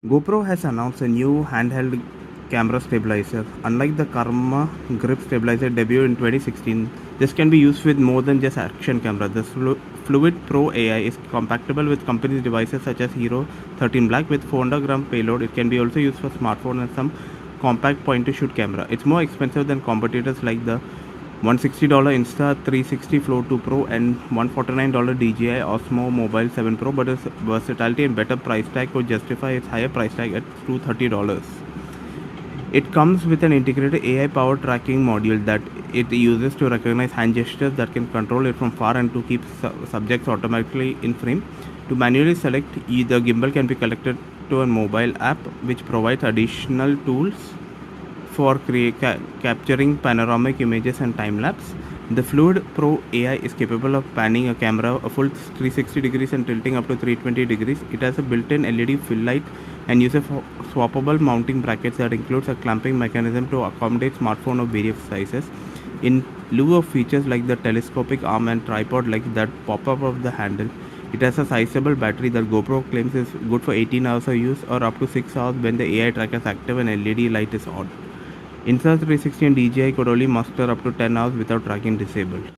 GoPro has announced a new handheld camera stabilizer. Unlike the Karma grip stabilizer debuted in 2016, this can be used with more than just action camera. The Fluid Pro AI is compatible with companies' devices such as Hero 13 Black with 400-gram payload. It can be also used for smartphone and some compact point-to-shoot camera. It's more expensive than competitors like the $160 Insta360 Flow 2 Pro and $149 DJI Osmo Mobile 7 Pro, but its versatility and better price tag could justify its higher price tag at $230. It comes with an integrated AI powered tracking module that it uses to recognize hand gestures that can control it from far and to keep subjects automatically in frame. To manually select, the gimbal can be connected to a mobile app which provides additional tools for capturing panoramic images and time lapse. The Fluid Pro AI is capable of panning a camera a full 360 degrees and tilting up to 320 degrees. It has a built-in LED fill light and uses swappable mounting brackets that includes a clamping mechanism to accommodate smartphone of various sizes. In lieu of features like the telescopic arm and tripod like that pop up of the handle, it has a sizable battery that GoPro claims is good for 18 hours of use or up to 6 hours when the AI tracker is active and LED light is on. Insta360 and DJI could only muster up to 10 hours without tracking disabled.